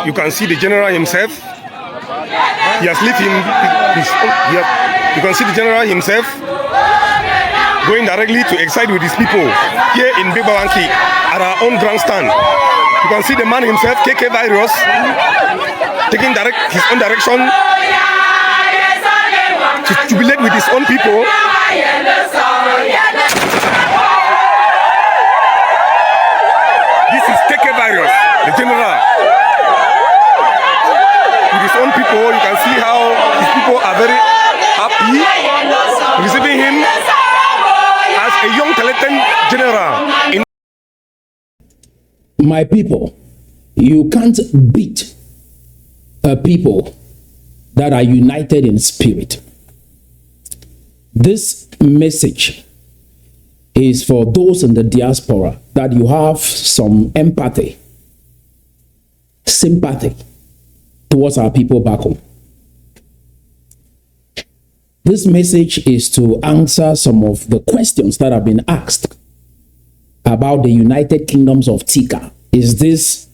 you can see the general himself. He has left him. You can see the general himself going directly to excite with his people here in Babanki at our own grandstand. You can see the man himself, KK Virus, taking his own direction to jubilate with his own people. This is KK Virus, the general. With his own people, you can see how his people are very happy receiving him as a young talented general. My people, you can't beat a people that are united in spirit. This message is for those in the diaspora that you have some empathy, sympathy towards our people back home. This message is to answer some of the questions that have been asked about the United Kingdoms of Tikar. Is this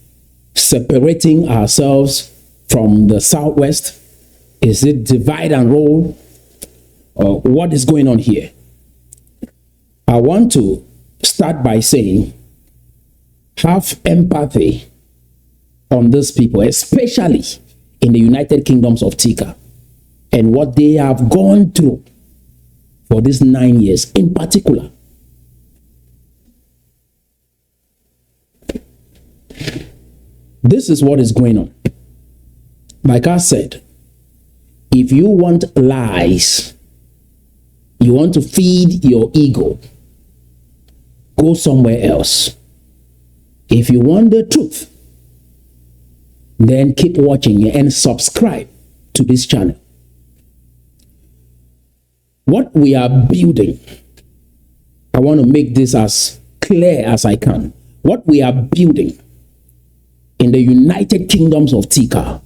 separating ourselves from the Southwest? Is it divide and rule? What is going on here? I want to start by saying, have empathy on these people, especially in the United Kingdoms of Tikar, and what they have gone through for these 9 years in particular. This is what is going on. Like I said, if you want lies, you want to feed your ego, go somewhere else. If you want the truth, then keep watching and subscribe to this channel. What we are building, I want to make this as clear as I can. What we are building in the United Kingdoms of Tikar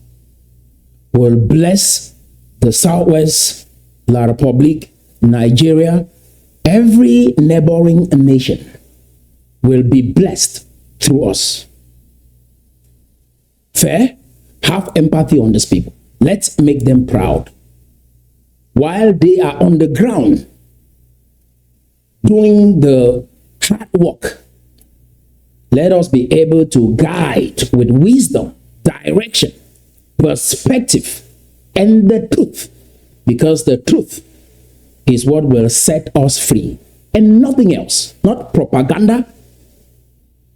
will bless the Southwest, La Republic, Nigeria, every neighboring nation will be blessed through us. Fair? Have empathy on these people. Let's make them proud. While they are on the ground doing the hard work, let us be able to guide with wisdom, direction, perspective, and the truth. Because the truth is what will set us free. And nothing else. Not propaganda,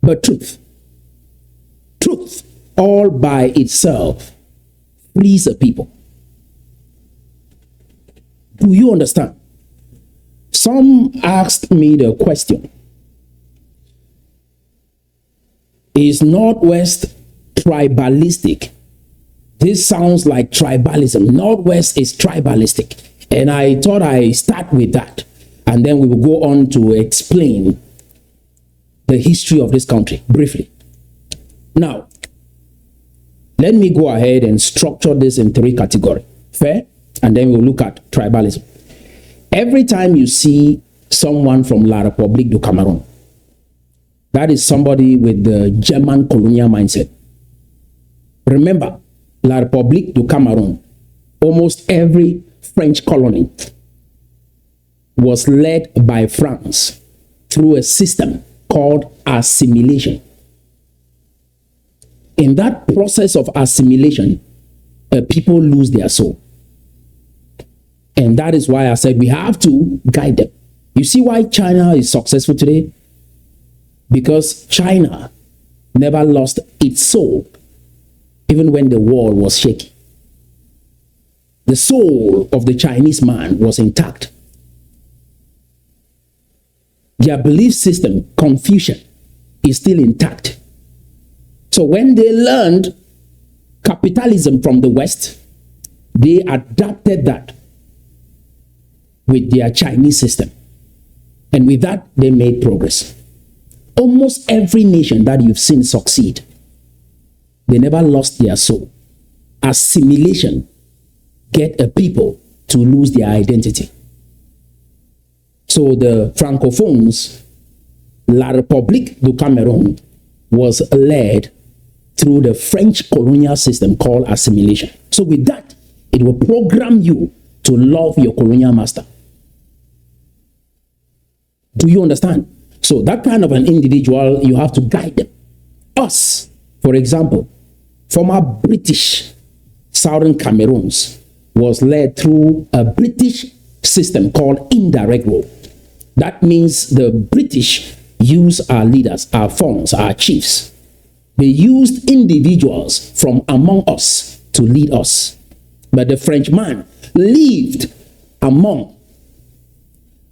but truth. Truth all by itself frees the people. Do you understand? Some asked me the question, is Northwest tribalistic? This sounds like tribalism. Northwest is tribalistic. And I thought I start with that. And then we will go on to explain the history of this country briefly. Now, let me go ahead and structure this in 3 categories. Fair? And then we'll look at tribalism. Every time you see someone from La Republique du Cameroon, that is somebody with the German colonial mindset. Remember, La Republique du Cameroon, almost every French colony was led by France through a system called assimilation. In that process of assimilation, people lose their soul. And that is why I said we have to guide them. You see why China is successful today? Because China never lost its soul, even when the world was shaky. The soul of the Chinese man was intact. Their belief system, Confucian, is still intact. So when they learned capitalism from the West, they adapted that with their Chinese system. And with that, they made progress. Almost every nation that you've seen succeed, they never lost their soul. Assimilation get a people to lose their identity. So the Francophones, La République du Cameroun, was led through the French colonial system called assimilation. So with that, it will program you to love your colonial master. Do you understand? So that kind of an individual, you have to guide them. Us, for example, former British Southern Cameroons was led through a British system called indirect rule. That means the British use our leaders, our fawns, our chiefs. They used individuals from among us to lead us. But the Frenchman lived among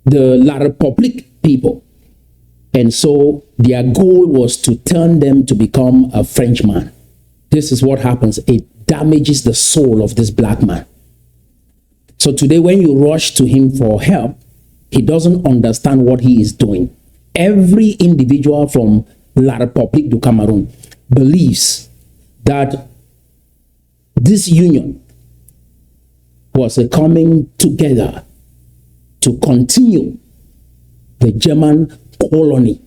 the La République people. And so their goal was to turn them to become a Frenchman. This is what happens. It damages the soul of this black man. So today when you rush to him for help, he doesn't understand what he is doing. Every individual from La République du Cameroon believes that this union was a coming together to continue the German colony.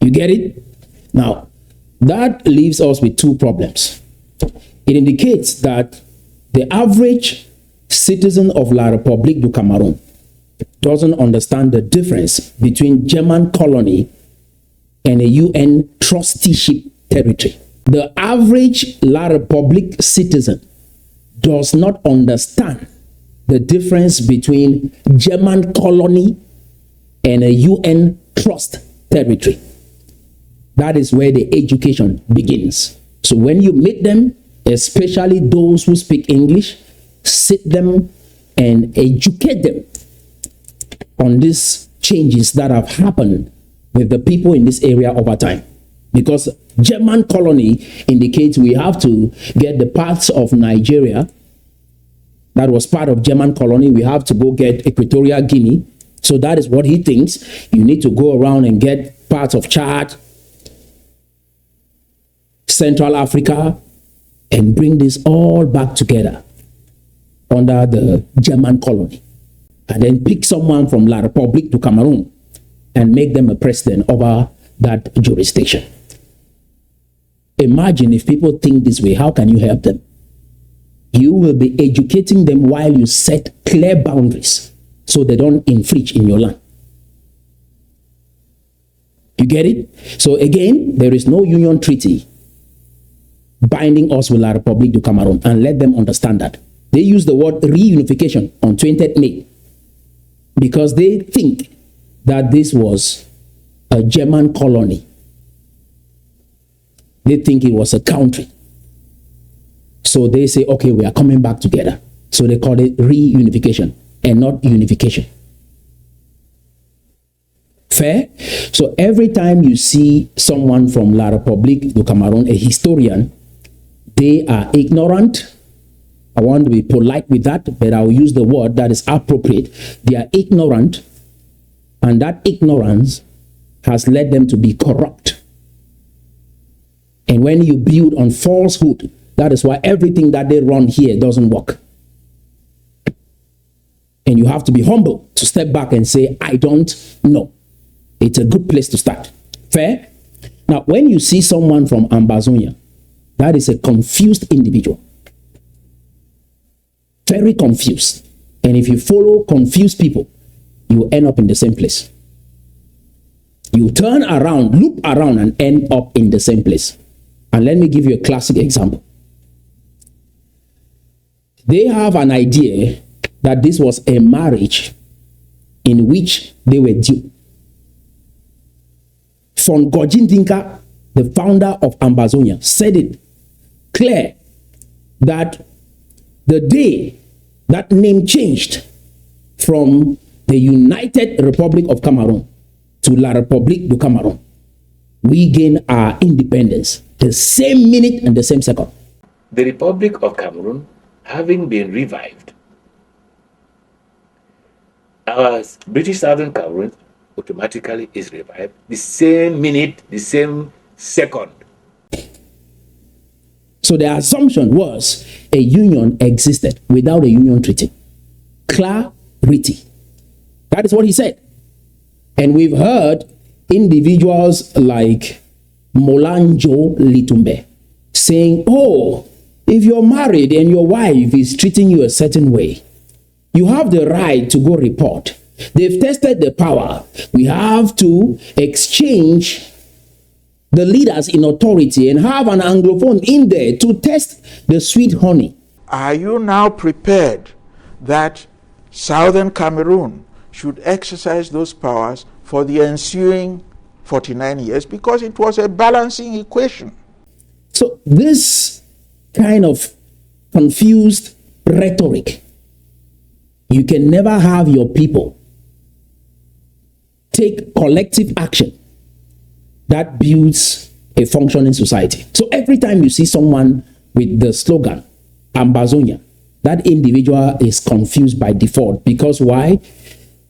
You get it? Now, that leaves us with two problems. It indicates that the average citizen of La République du Cameroon doesn't understand the difference between German colony and a UN trusteeship territory. The average La République citizen does not understand the difference between German colony and a UN trust territory. That is where the education begins. So when you meet them, especially those who speak English, sit them and educate them on these changes that have happened with the people in this area over time. Because German colony indicates we have to get the parts of Nigeria that was part of German colony. We have to go get Equatorial Guinea. So that is what he thinks. You need to go around and get parts of Chad, Central Africa, and bring this all back together under the German colony. And then pick someone from La République du Cameroon and make them a president over that jurisdiction. Imagine if people think this way, how can you help them? You will be educating them while you set clear boundaries so they don't infringe in your land. You get it? So again, there is no union treaty binding us with La République du Cameroon, and let them understand that. They use the word reunification on 20th May because they think that this was a German colony. They think it was a country. So they say, okay, we are coming back together. So they call it reunification and not unification. Fair? So every time you see someone from La République du Cameroon, a historian, they are ignorant. I want to be polite with that, but I'll use the word that is appropriate. They are ignorant, and that ignorance has led them to be corrupt. And when you build on falsehood, that is why everything that they run here doesn't work. And you have to be humble to step back and say, I don't know. It's a good place to start. Fair? Now, when you see someone from Ambazonia, that is a confused individual. Very confused. And if you follow confused people, you end up in the same place. You turn around, loop around, and end up in the same place. And let me give you a classic example. They have an idea that this was a marriage in which they were due. Von Gojindinka, the founder of Ambazonia, said it clear that the day that name changed from the United Republic of Cameroon to La République du Cameroon, we gain our independence the same minute and the same second. The Republic of Cameroon having been revived, our British Southern Cameroon automatically is revived the same minute, the same second. So the assumption was a union existed without a union treaty. Clarity. That is what he said. And we've heard individuals like Molanjo Litumbe, saying, oh, if you're married and your wife is treating you a certain way, you have the right to go report. They've tested the power. We have to exchange the leaders in authority and have an Anglophone in there to test the sweet honey. Are you now prepared that Southern Cameroon should exercise those powers for the ensuing 49 years? Because it was a balancing equation. So this kind of confused rhetoric, you can never have your people take collective action that builds a functioning society. So every time you see someone with the slogan, Ambazonia, that individual is confused by default. Because why?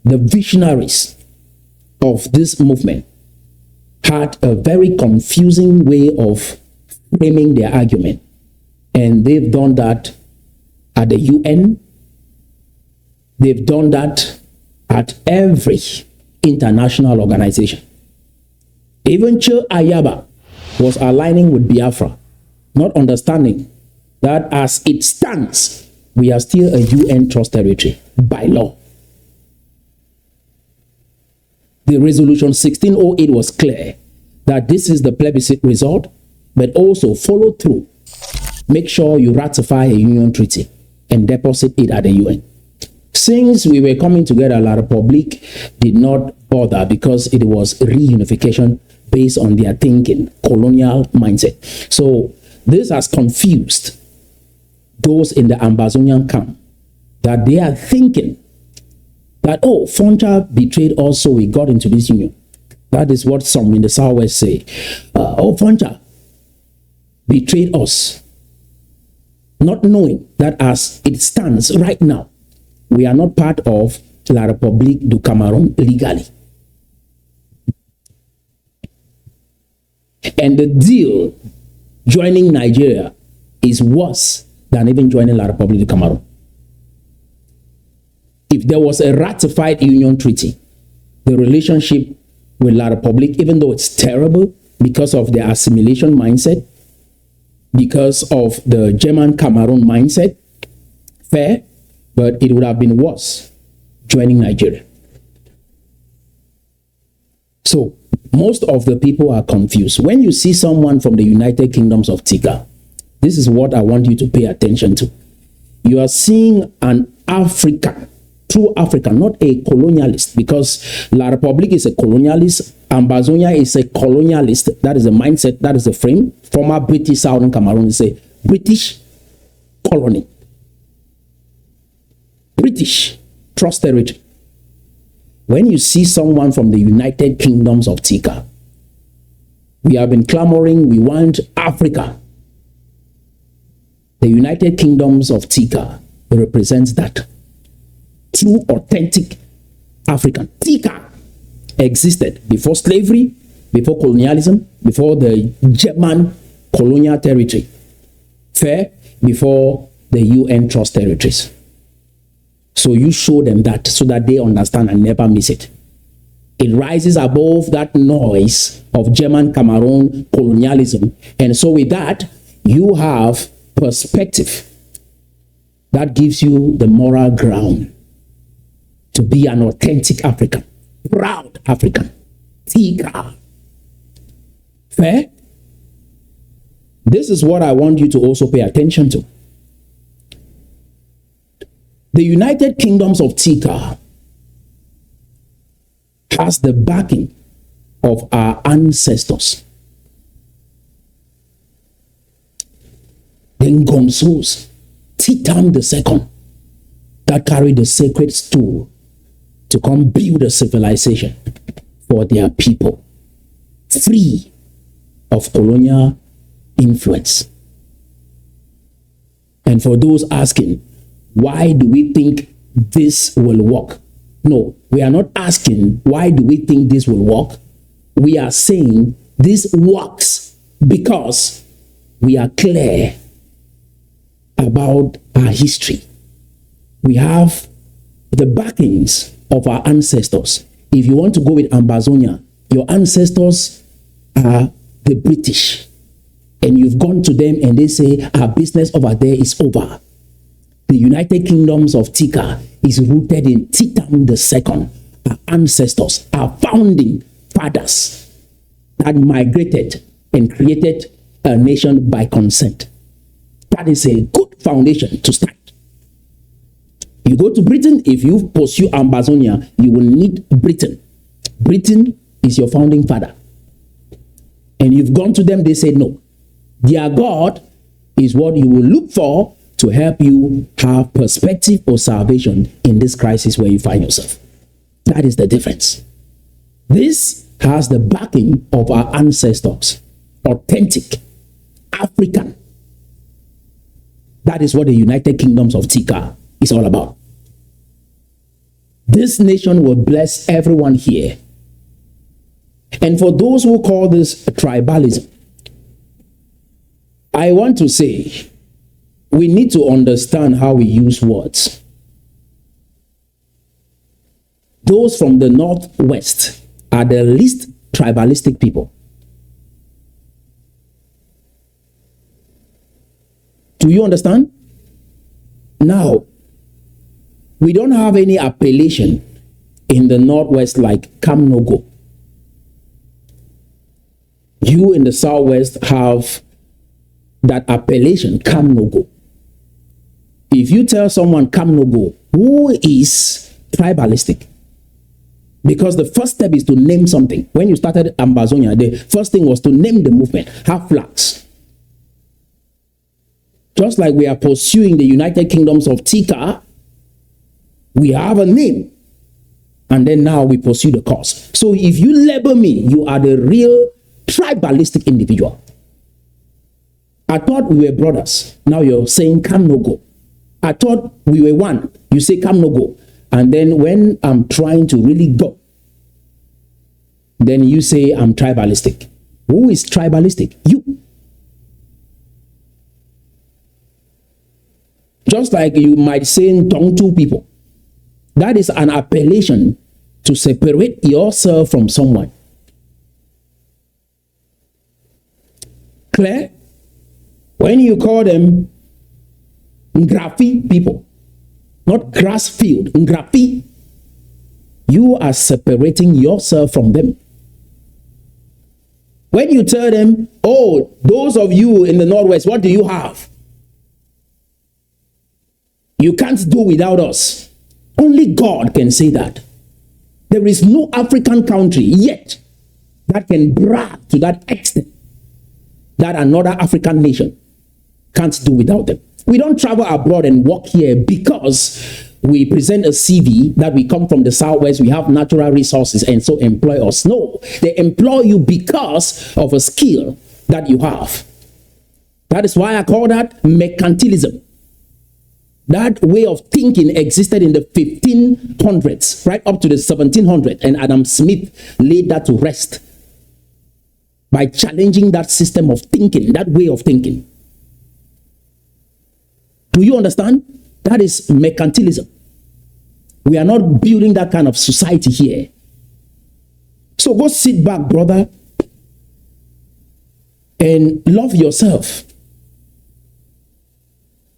The visionaries of this movement had a very confusing way of framing their argument. And they've done that at the UN. They've done that at every international organization. Even Che Ayaba was aligning with Biafra, not understanding that as it stands, we are still a UN trust territory by law. The resolution 1608 was clear that this is the plebiscite result, but also follow through. Make sure you ratify a union treaty and deposit it at the UN. Since we were coming together, La Republique did not bother because it was reunification based on their thinking, colonial mindset. So this has confused those in the Ambazonian camp, that they are thinking that, oh, Foncha betrayed us, so we got into this union. That is what some in the Southwest say. Oh, Foncha betrayed us, not knowing that as it stands right now, we are not part of La République du Cameroun legally. And the deal joining Nigeria is worse than even joining La République du Cameroun. If there was a ratified union treaty, the relationship with La République, even though it's terrible because of the assimilation mindset, because of the German Cameroon mindset, fair, but it would have been worse joining Nigeria. So most of the people are confused. When you see someone from the United Kingdoms of Tikar, this is what I want you to pay attention to. You are seeing an African, true African, not a colonialist, because La République is a colonialist, Ambazonia is a colonialist. That is the mindset, that is the frame. Former British Southern Cameroon is a British colony. British trust territory. When you see someone from the United Kingdoms of Tikar, we have been clamoring, we want Africa. The United Kingdoms of Tikar represents that. True, authentic African. Tikar existed before slavery, before colonialism, before the German colonial territory. Fair, before the UN trust territories. So you show them that so that they understand and never miss it. It rises above that noise of German Cameroon colonialism. And so with that, you have perspective that gives you the moral ground to be an authentic African, proud African. Tikar. Fair? This is what I want you to also pay attention to. The United Kingdoms of Tikar has the backing of our ancestors. The Ngonsos, Titam II, that carried the sacred stool to come build a civilization for their people, free of colonial influence. And for those asking, why do we think this will work? No, we are not asking, why do we think this will work? We are saying this works because we are clear about our history. We have the backings of our ancestors. If you want to go with Ambazonia, your ancestors are the British, and you've gone to them and they say, our business over there is over. The United Kingdoms of Tikar is rooted in Titan II, our ancestors, our founding fathers that migrated and created a nation by consent. That is a good foundation to start. You go to Britain, if you pursue Ambazonia, you will need Britain. Britain is your founding father. And you've gone to them, they say no. Their God is what you will look for to help you have perspective or salvation in this crisis where you find yourself. That is the difference. This has the backing of our ancestors, authentic, African. That is what the United Kingdoms of Tikar is all about. This nation will bless everyone here. And for those who call this tribalism, I want to say we need to understand how we use words. Those from the Northwest are the least tribalistic people. Do you understand? Now, we don't have any appellation in the Northwest like come no go. You in the Southwest have that appellation, come no go. If you tell someone come no go, who is tribalistic? Because the first step is to name something. When you started Ambazonia, the first thing was to name the movement, have flags. Just like we are pursuing the United Kingdoms of Tikar, we have a name. And then now we pursue the cause. So if you label me, you are the real tribalistic individual. I thought we were brothers. Now you're saying come no go. I thought we were one. You say come no go. And then when I'm trying to really go, then you say I'm tribalistic. Who is tribalistic? You. Just like you might say Tongtu people. That is an appellation to separate yourself from someone. Clear? When you call them Ngrafi people, not grass field, Ngrafi, you are separating yourself from them. When you tell them, oh, those of you in the Northwest, what do you have? You can't do without us. Only God can say that. There is no African country yet that can brag to that extent that another African nation can't do without them. We don't travel abroad and work here because we present a CV that we come from the Southwest, we have natural resources and so employ us. No, they employ you because of a skill that you have. That is why I call that mercantilism. That way of thinking existed in the 1500s, right up to the 1700s, and Adam Smith laid that to rest by challenging that system of thinking, that way of thinking. Do you understand? That is mercantilism. We are not building that kind of society here. So go sit back, brother, and love yourself.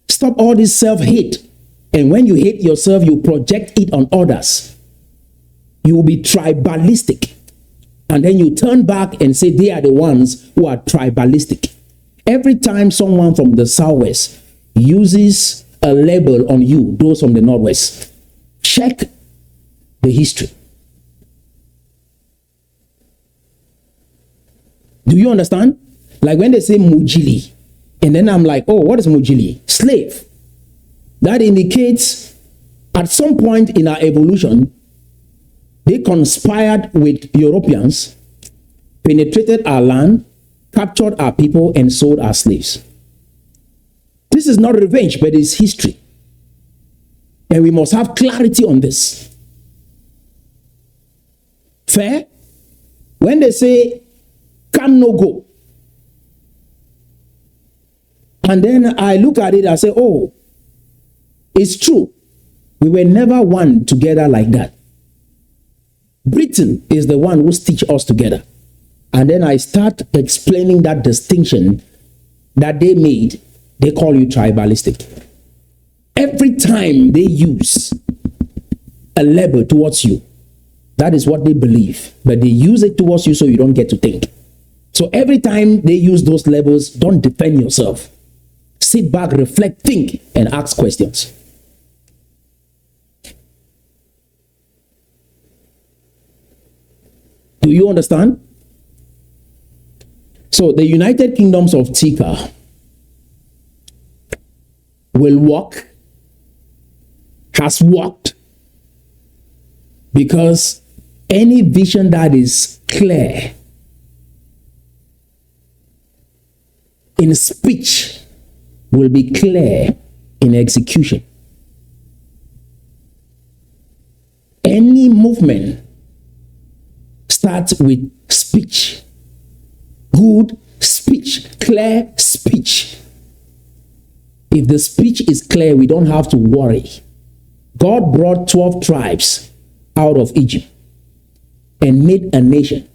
Stop all this self-hate. And when you hate yourself, you project it on others. You will be tribalistic. And then you turn back and say they are the ones who are tribalistic. Every time someone from the Southwest uses a label on you, those from the Northwest, check the history. Do you understand? Like when they say Mujili, and then I'm like, oh, what is Mujili? Slave. That indicates at some point in our evolution, they conspired with Europeans, penetrated our land, captured our people, and sold our slaves. This is not revenge, but it's history. And we must have clarity on this. Fair? When they say, come no go, and then I look at it and say, oh, it's true. We were never one together like that. Britain is the one who stitched us together. and then I start explaining that distinction that they made, they call you tribalistic. Every time they use a label towards you, that is what they believe, but they use it towards you so you don't get to think. So every time they use those labels, don't defend yourself. Sit back, reflect, think, and ask questions. Do you understand? So the United Kingdoms of Tikar will walk, has walked, because any vision that is clear in speech will be clear in execution. Any movement starts with speech. Good speech, clear speech. If the speech is clear, we don't have to worry. God brought 12 tribes out of Egypt and made a nation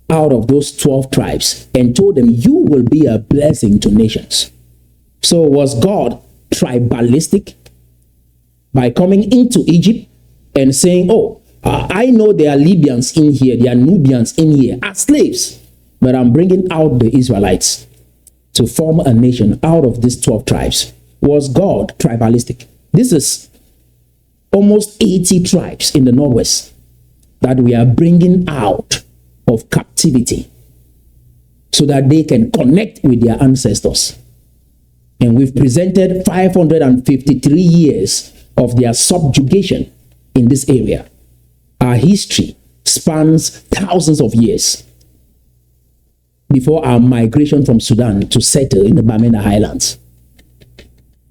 out of those 12 tribes and told them, you will be a blessing to nations. So was God tribalistic by coming into Egypt and saying, I know there are Libyans in here, there are Nubians in here as slaves, but I'm bringing out the Israelites to form a nation out of these 12 tribes. Was God tribalistic? This is almost 80 tribes in the Northwest that we are bringing out of captivity so that they can connect with their ancestors. And we've presented 553 years of their subjugation in this area. Our history spans thousands of years before our migration from Sudan to settle in the Bamenda Highlands.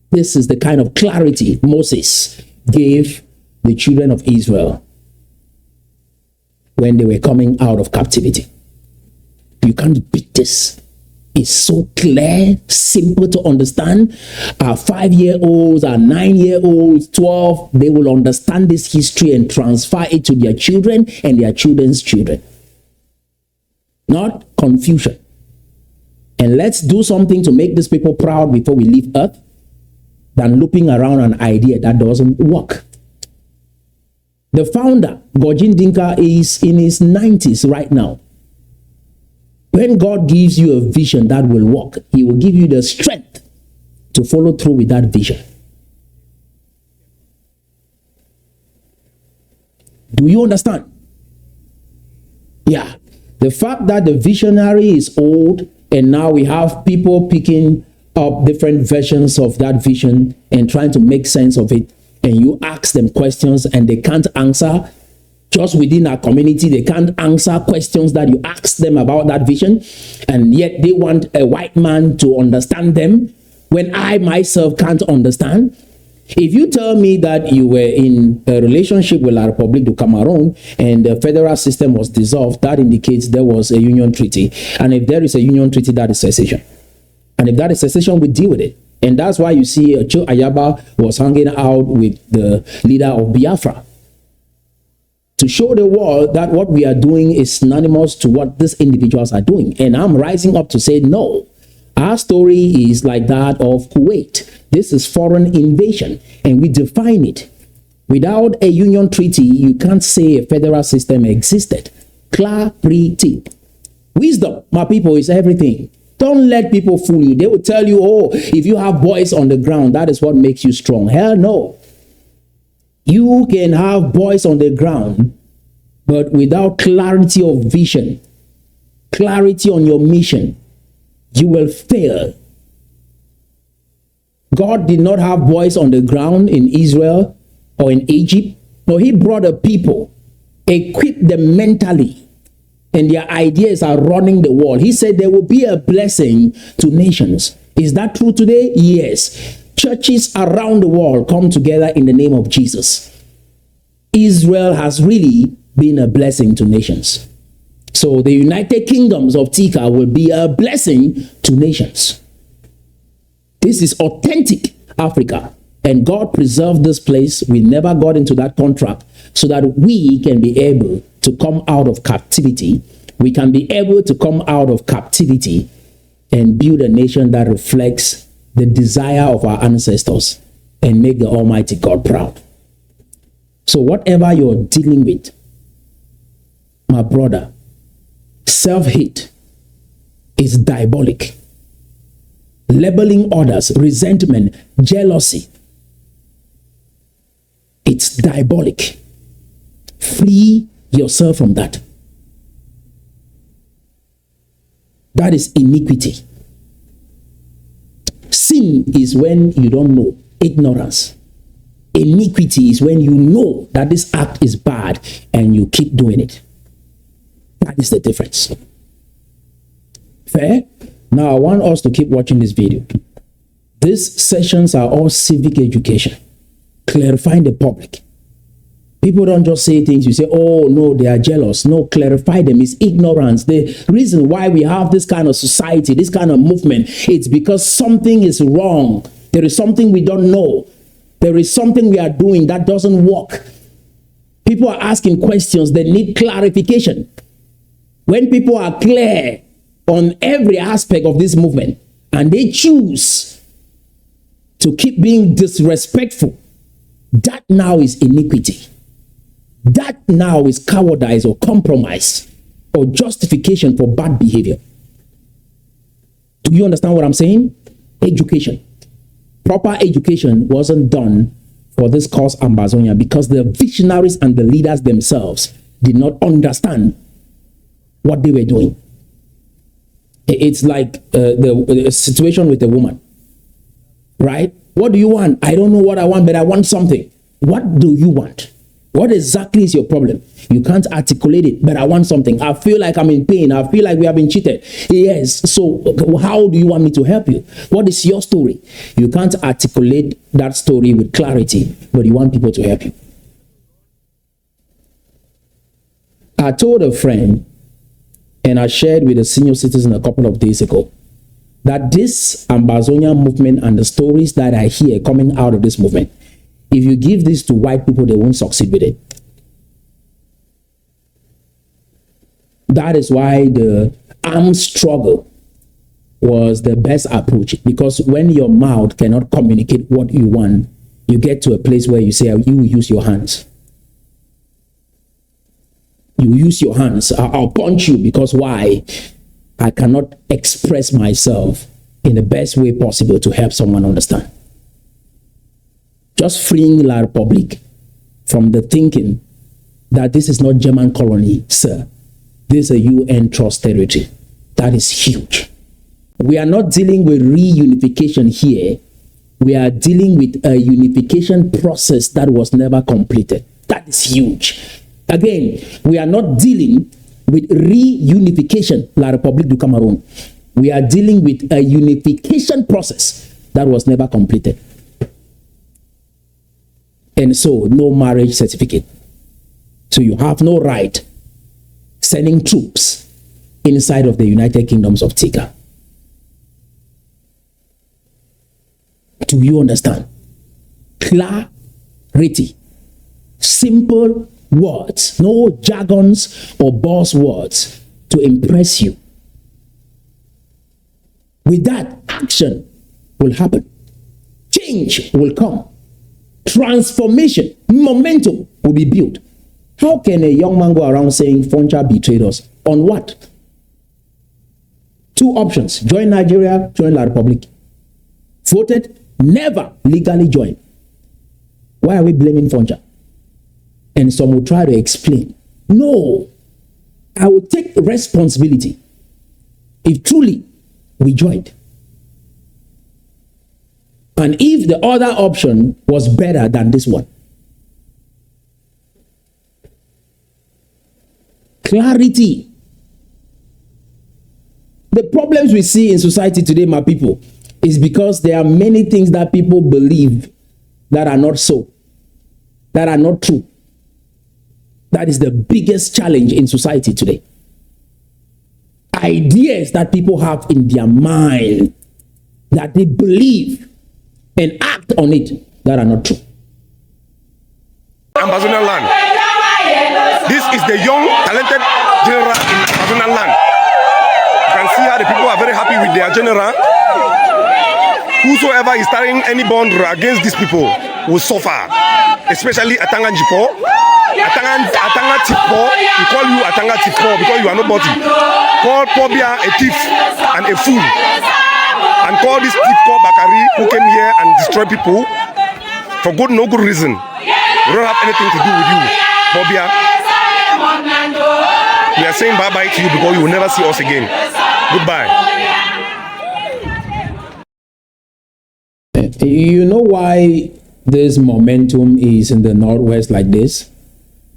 This is the kind of clarity Moses gave the children of Israel when they were coming out of captivity. You can't beat this. It's so clear, simple to understand. Our 5-year-olds, our 9-year-olds, 12, they will understand this history and transfer it to their children and their children's children. Not confusion. And let's do something to make these people proud before we leave earth than looping around an idea that doesn't work. The founder, Gojin Dinka, is in his 90s right now. When God gives you a vision that will work, he will give you the strength to follow through with that vision. Do you understand? Yeah. The fact that the visionary is old and now we have people picking up different versions of that vision and trying to make sense of it, and you ask them questions and they can't answer. Just within our community, they can't answer questions that you ask them about that vision, and yet they want a white man to understand them when I myself can't understand. If you tell me that you were in a relationship with La République du Cameroon and the federal system was dissolved, that indicates there was a union treaty. And if there is a union treaty, that is secession. And if that is secession, we deal with it. And that's why you see Cho Ayaba was hanging out with the leader of Biafra, to show the world that what we are doing is synonymous to what these individuals are doing. And I'm rising up to say, no, our story is like that of Kuwait. This is foreign invasion, and we define it. Without a union treaty, you can't say a federal system existed. Clarity. Wisdom, my people, is everything. Don't let people fool you. They will tell you, if you have boys on the ground, that is what makes you strong. Hell no. You can have boys on the ground, but without clarity of vision, clarity on your mission, you will fail. God did not have boys on the ground in Israel or in Egypt. No, he brought a people, equipped them mentally, and their ideas are running the world. He said there will be a blessing to nations. Is that true today? Yes. Churches around the world come together in the name of Jesus. Israel has really been a blessing to nations. So the United Kingdoms of Tikar will be a blessing to nations. This is authentic Africa. And God preserved this place. We never got into that contract so that we can be able to come out of captivity we can be able to come out of captivity and build a nation that reflects the desire of our ancestors and make the Almighty God proud. So whatever you're dealing with, my brother, self-hate is diabolic. Labeling others, resentment, jealousy, it's diabolic. Free yourself from that. That is iniquity. Sin is when you don't know, ignorance. Iniquity is when you know that this act is bad and you keep doing it. That is the difference. Fair? Now I want us to keep watching this video. These sessions are all civic education, clarifying the public. People don't just say things, you say, oh no, they are jealous. No, clarify them. It's ignorance. The reason why we have this kind of society, this kind of movement, it's because something is wrong. There is something we don't know. There is something we are doing that doesn't work. People are asking questions, they need clarification. When people are clear on every aspect of this movement and they choose to keep being disrespectful, that now is iniquity. That now is cowardice or compromise or justification for bad behavior. Do you understand what I'm saying? Education. Proper education wasn't done for this cause Ambazonia because the visionaries and the leaders themselves did not understand what they were doing. It's like the situation with a woman, right? What do you want? I don't know what I want, but I want something. What do you want? What exactly is your problem? You can't articulate it, but I want something. I feel like I'm in pain. I feel like we have been cheated. Yes. So how do you want me to help you? What is your story? You can't articulate that story with clarity, but you want people to help you. I told a friend, and I shared with a senior citizen a couple of days ago, that this Ambazonia movement and the stories that I hear coming out of this movement, if you give this to white people, they won't succeed with it. That is why the armed struggle was the best approach, because when your mouth cannot communicate what you want, you get to a place where you say, you use your hands. You use your hands. I'll punch you because why? I cannot express myself in the best way possible to help someone understand. Just freeing La Republic from the thinking that this is not German colony, sir. This is a UN trust territory. That is huge. We are not dealing with reunification here. We are dealing with a unification process that was never completed. That is huge. Again, we are not dealing with reunification, La République du Cameroon. We are dealing with a unification process that was never completed. And so, no marriage certificate. So you have no right sending troops inside of the United Kingdoms of Tikar. Do you understand? Clarity. Simple words. No jargons or buzzwords to impress you. With that, action will happen. Change will come. Transformation, momentum will be built. How can a young man go around saying Foncha betrayed us? On what? Two options: join Nigeria, join La Republic. Voted, never legally join. Why are we blaming Foncha? And some will try to explain. No, I will take responsibility if truly we joined. And if the other option was better than this one. Clarity. The problems we see in society today, my people, is because there are many things that people believe that are not so, that are not true. That is the biggest challenge in society today. Ideas that people have in their mind that they believe and act on it that are not true. Ambazonia land. This is the young, talented general in Cameroonian land. You can see how the people are very happy with their general. Whosoever is starting any bond against these people will suffer, especially Atanga Jipo. Atanga Tipo, we call you Atanga Tipo because you are nobody. Call Pobia a thief and a fool. And call this thief called Bakari who came here and destroyed people for good, no good reason. We don't have anything to do with you, Pobia. We are saying bye-bye to you because you will never see us again. Goodbye. You know why this momentum is in the Northwest like this?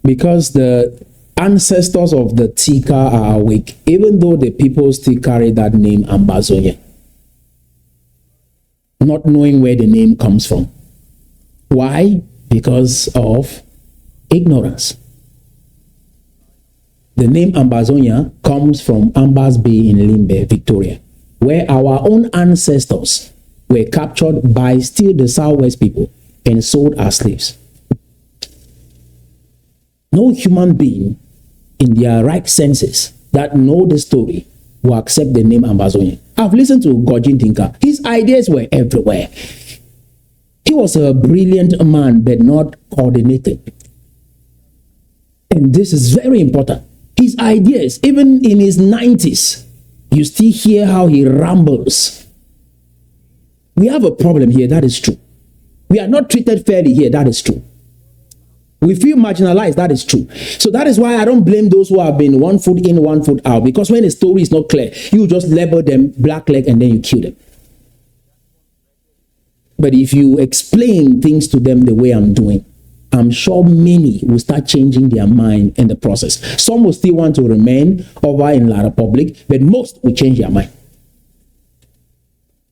Because the ancestors of the Tikar are awake, even though the people still carry that name Ambazonia, not knowing where the name comes from. Why? Because of ignorance. The name Ambazonia comes from Ambas Bay in Limbe, Victoria, where our own ancestors were captured by still the Southwest people and sold as slaves. No human being in their right senses that know the story will accept the name Ambazonia. I've listened to Gojin Tikar. His ideas were everywhere. He was a brilliant man, but not coordinated. And this is very important. His ideas, even in his 90s, you still hear how he rambles. We have a problem here, that is true. We are not treated fairly here, that is true. We feel marginalized, that is true. So that is why I don't blame those who have been 1 foot in, 1 foot out. Because when the story is not clear, you just label them black leg and then you kill them. But if you explain things to them the way I'm doing, I'm sure many will start changing their mind in the process. Some will still want to remain over in La Republic, but most will change their mind.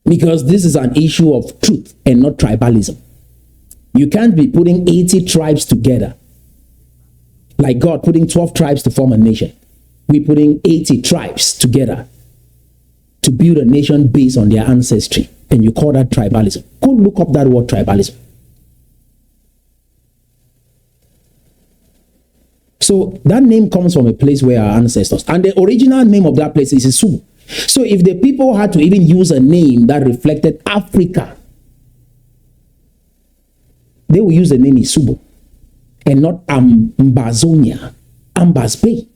Because this is an issue of truth and not tribalism. You can't be putting 80 tribes together, like God putting 12 tribes to form a nation. We're putting 80 tribes together to build a nation based on their ancestry. And you call that tribalism. Go look up that word tribalism. So that name comes from a place where our ancestors, and the original name of that place is Isubu. So if the people had to even use a name that reflected Africa, they will use the name Isubu and not Ambazonia, Ambas Bay,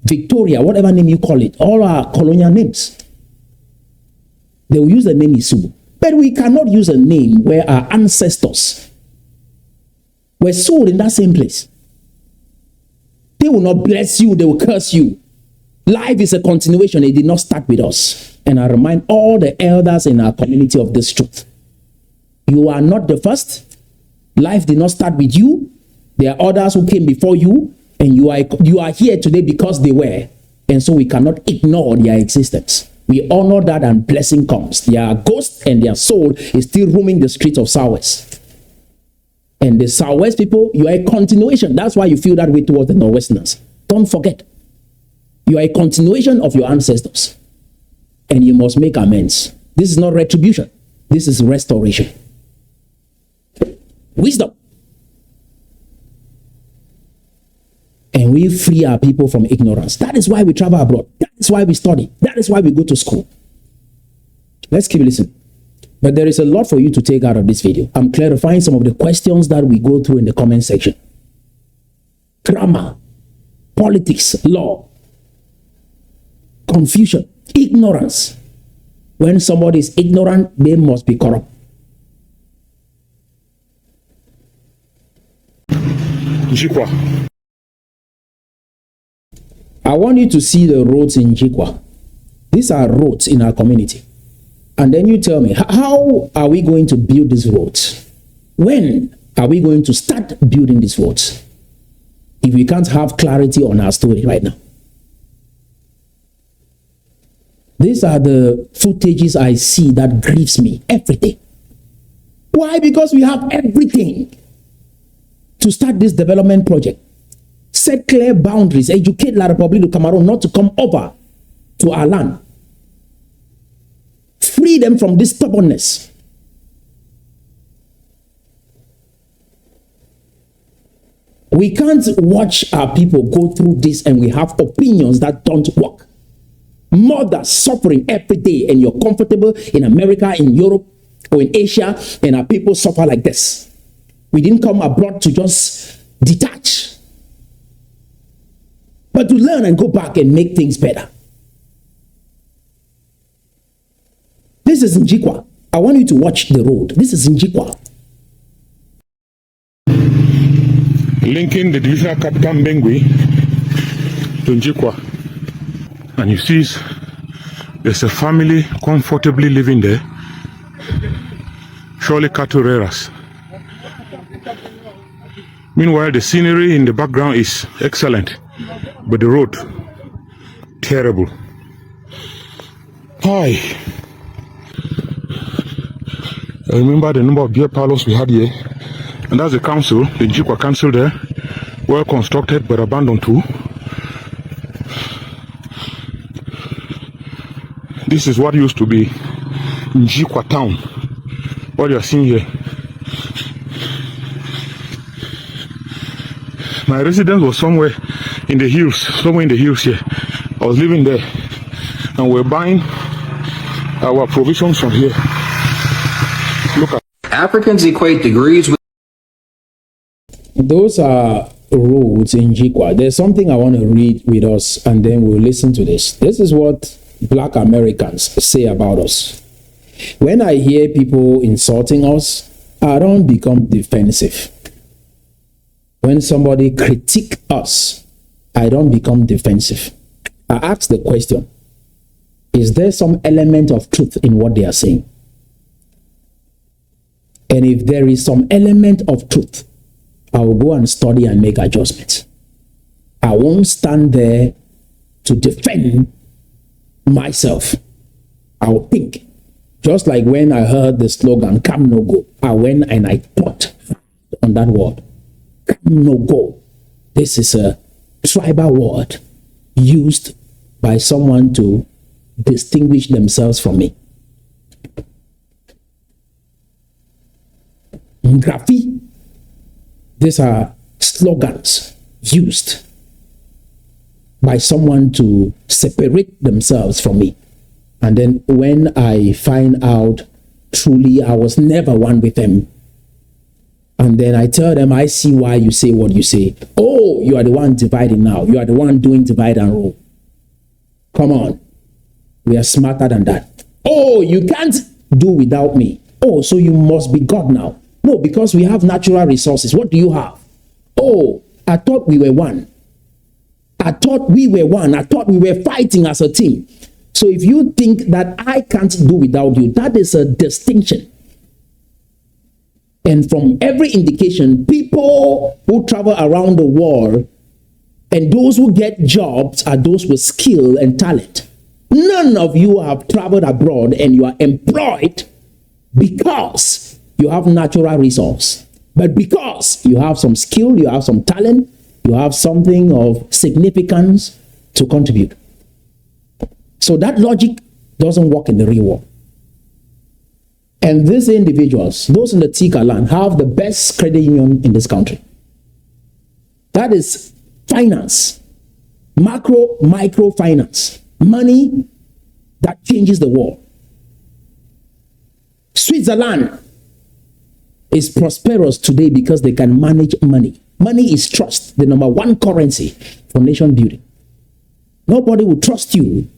Victoria, whatever name you call it, all our colonial names. They will use the name Isubu. But we cannot use a name where our ancestors were sold in that same place. They will not bless you, they will curse you. Life is a continuation. It did not start with us. And I remind all the elders in our community of this truth. You are not the first. Life did not start with you. There are others who came before you. And you are here today because they were. And so we cannot ignore their existence. We honor that and blessing comes. Their ghost and their soul is still roaming the streets of Southwest. And the Southwest people, you are a continuation. That's why you feel that way towards the Northwesterners. Don't forget. You are a continuation of your ancestors. And you must make amends. This is not retribution. This is restoration. Wisdom. And we free our people from ignorance. That is why we travel abroad. That is why we study. That is why we go to school. Let's keep listening. But there is a lot for you to take out of this video. I'm clarifying some of the questions that we go through in the comment section. Grammar, politics, law, confusion, ignorance. When somebody is ignorant, they must be corrupt. Jikwa. I want you to see the roads in Jikwa. These are roads in our community. And then you tell me, how are we going to build these roads? When are we going to start building these roads? If we can't have clarity on our story right now. These are the footages I see that grieves me every day. Why? Because we have everything to start this development project. Set clear boundaries, educate La Republic of Cameroon not to come over to our land. Free them from this We can't watch our people go through this and we have opinions that don't work. Mothers suffering every day, and you're comfortable in America, in Europe, or in Asia, and our people suffer like this. We didn't come abroad to just detach, but to learn and go back and make things better. This is Njikwa. I want you to watch the road. This is Njikwa. Linking the divisional capital Mbengui to Njikwa. And you see, there's a family comfortably living there. Surely cattle rearers. Meanwhile, the scenery in the background is excellent, but the road, terrible. Hi. I remember the number of beer parlors we had here, and that's the council, the Njikwa council there, well constructed but abandoned too. This is what used to be Njikwa town, what you're seeing here. My residence was somewhere in the hills, here. I was living there, and we're buying our provisions from here. Look at Africans equate degrees with. Those are roads in Njikwa. There's something I want to read with us, and then we'll listen to this. This is what Black Americans say about us. When I hear people insulting us, I don't become defensive. When somebody critique us, I don't become defensive. I ask the question, is there some element of truth in what they are saying? And if there is some element of truth, I will go and study and make adjustments. I won't stand there to defend myself. I'll think. Just like when I heard the slogan, "Come no go," I went and I thought on that word. Come no go. This is a tribal word used by someone to distinguish themselves from me. Graffiti. These are slogans used by someone to separate themselves from me. And then when I find out truly I was never one with them, and then I tell them, I see why you say what you say. Oh, you are the one dividing now. You are the one doing divide and rule. Come on. We are smarter than that. Oh, you can't do without me. Oh, so you must be God now. No, because we have natural resources. What do you have? Oh, I thought we were one. I thought we were one. I thought we were fighting as a team. So if you think that I can't do without you, that is a distinction. And from every indication, people who travel around the world and those who get jobs are those with skill and talent. None of you have traveled abroad and you are employed because you have natural resource, but because you have some skill, you have some talent, you have something of significance to contribute. So that logic doesn't work in the real world. And these individuals, those in the Tikar land, have the best credit union in this country. That is finance, micro finance, money that changes the world. Switzerland is prosperous today because they can manage money. Money is trust, the number one currency for nation building. Nobody will trust you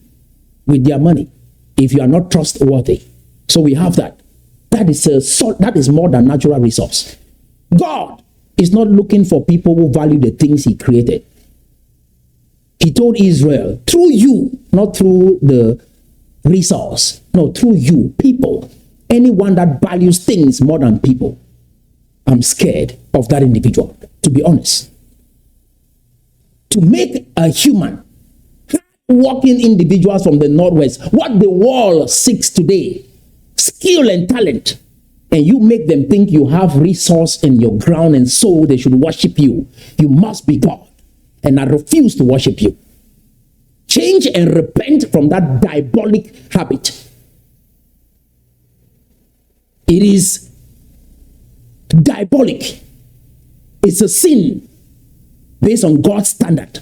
with their money if you are not trustworthy. So we have that. That is more than natural resource. God is not looking for people who value the things he created. He told Israel, through you, not through the resource, no, through you, people. Anyone that values things more than people, I'm scared of that individual, to be honest. To make a human, working individuals from the Northwest, what the world seeks today, skill and talent, and you make them think you have resource in your ground and soul, they should worship you. You must be God. And I refuse to worship you. Change and repent from that diabolic habit. It is diabolic. It's a sin based on God's standard,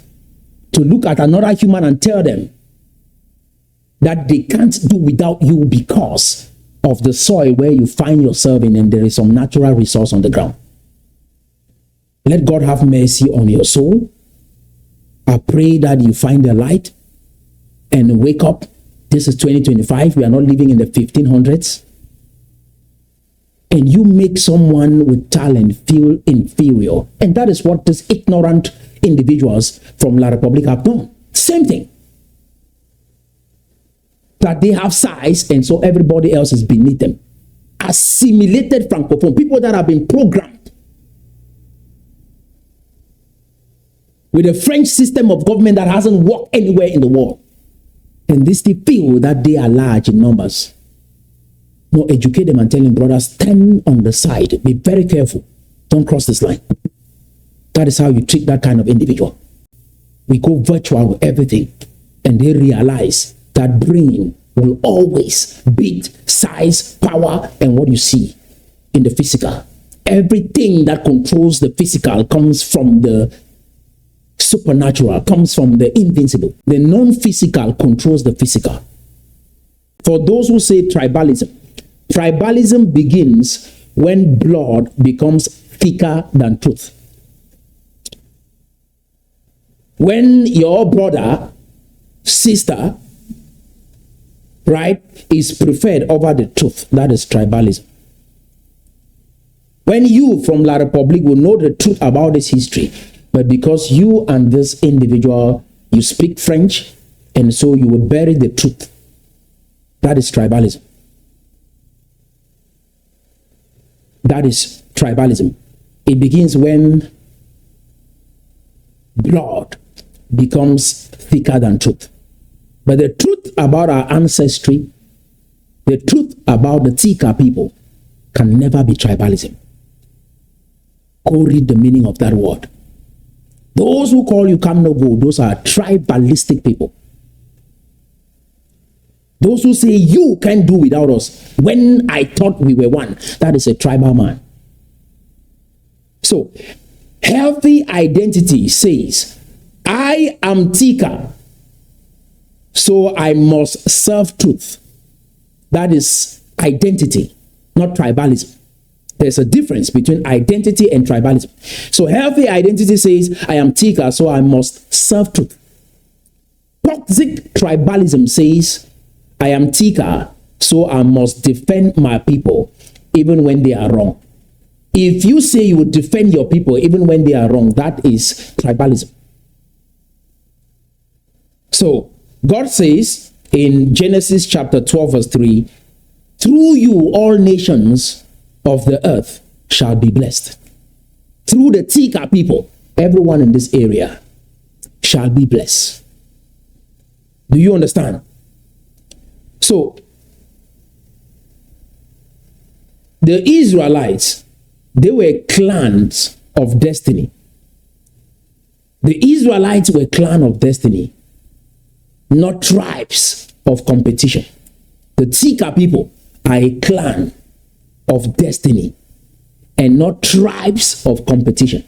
to look at another human and tell them that they can't do without you because of the soil where you find yourself in, and there is some natural resource on the ground. Let God have mercy on your soul. I pray that you find the light and wake up. This is 2025. We are not living in the 1500s. And you make someone with talent feel inferior. And that is what these ignorant individuals from La Republic have done. Same thing. That they have size, and so everybody else is beneath them. Assimilated Francophone, people that have been programmed with a French system of government that hasn't worked anywhere in the world. And they still feel that they are large in numbers. No, educate them and tell them, brothers, stand on the side. Be very careful. Don't cross this line. That is how you treat that kind of individual. We go virtual with everything, and they realize that brain will always beat size, power, and what you see in the physical. Everything that controls the physical comes from the supernatural, comes from the invincible. The non-physical controls the physical. For those who say tribalism, tribalism begins when blood becomes thicker than truth. When your brother, sister, right, is preferred over the truth, that is tribalism. When you from La Republic will know the truth about this history, but because you and this individual, you speak French, and so you will bury the truth, that is tribalism. That is tribalism. It begins when blood becomes thicker than truth. But the truth about our ancestry, the truth about the Tikar people, can never be tribalism. Go read the meaning of that word. Those who call you come no go, those are tribalistic people. Those who say you can't do without us, when I thought we were one, that is a tribal man. So, healthy identity says, I am Tikar, so I must serve truth. That is identity, not tribalism. There's a difference between identity and tribalism. So healthy identity says, I am Tikar, so I must serve truth. Toxic tribalism says, I am Tikar, so I must defend my people even when they are wrong. If you say you will defend your people even when they are wrong, that is tribalism. So God says in Genesis chapter 12 verse 3, through you all nations of the earth shall be blessed. Through the Tikar people, everyone in this area shall be blessed. Do you understand? So, the Israelites, they were clans of destiny. The Israelites were clan of destiny, not tribes of competition. The Tikar people are a clan of destiny and not tribes of competition.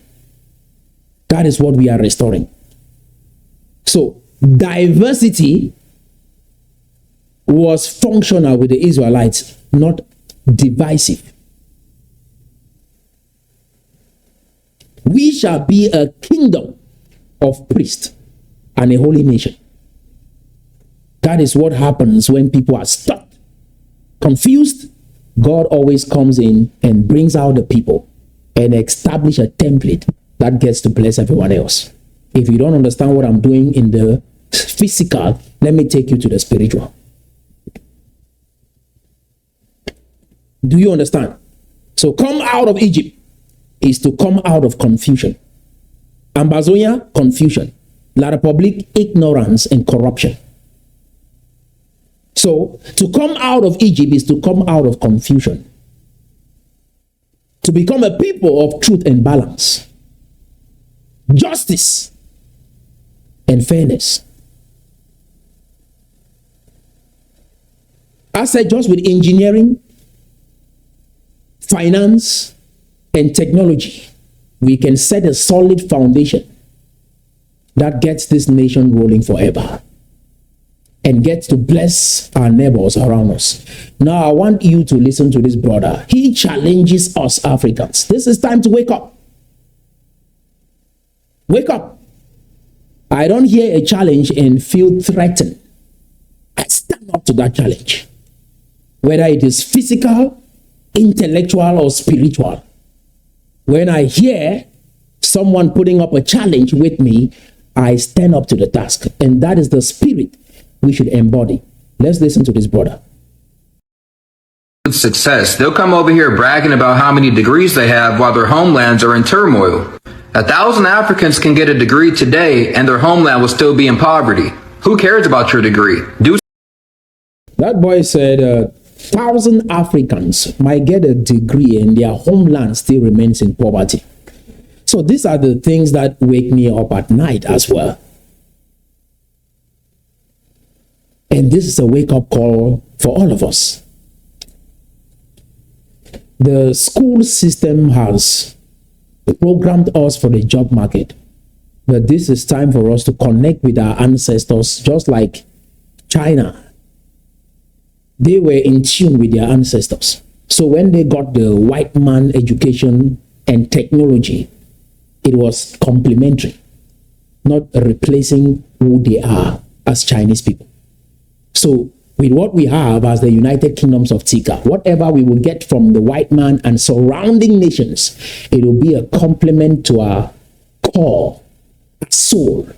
That is what we are restoring. So, diversity was functional with the Israelites, not divisive. We shall be a kingdom of priests and a holy nation. That is what happens when people are stuck, confused. God always comes in and brings out the people and establish a template that gets to bless everyone else. If you don't understand what I'm doing in the physical, let me take you to the spiritual. Do you understand? So come out of Egypt is to come out of confusion. Ambazonia, confusion. La Republique, ignorance and corruption. So to come out of Egypt is to come out of confusion. To become a people of truth and balance. Justice and fairness. I said just with engineering, finance, and technology, we can set a solid foundation that gets this nation rolling forever and gets to bless our neighbors around us. Now, I want you to listen to this brother. He challenges us Africans. This is time to wake up. Wake up. I don't hear a challenge and feel threatened. I stand up to that challenge. Whether it is physical, intellectual, or spiritual. When I hear someone putting up a challenge with me, I stand up to the task. And that is the spirit we should embody. Let's listen to this brother. With success, they'll come over here bragging about how many degrees they have while their homelands are in turmoil. 1,000 Africans can get a degree today and their homeland will still be in poverty. Who cares about your degree? That boy said 1,000 Africans might get a degree and their homeland still remains in poverty. So these are the things that wake me up at night as well. And this is a wake-up call for all of us. The school system has programmed us for the job market. But this is time for us to connect with our ancestors, just like China. They were in tune with their ancestors. So when they got the white man education and technology, it was complementary, not replacing who they are as Chinese people. So with what we have as the United Kingdoms of Tikar, whatever we will get from the white man and surrounding nations, it will be a complement to our core, soul,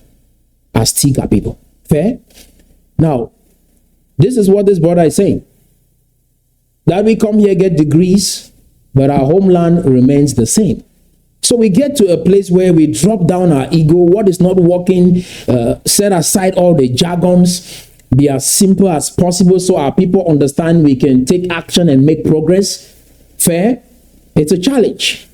as Tikar people. Fair? Now, this is what this brother is saying. That we come here, get degrees, but our homeland remains the same. So we get to a place where we drop down our ego, what is not working, set aside all the jargons, be as simple as possible so our people understand we can take action and make progress. Fair? It's a challenge.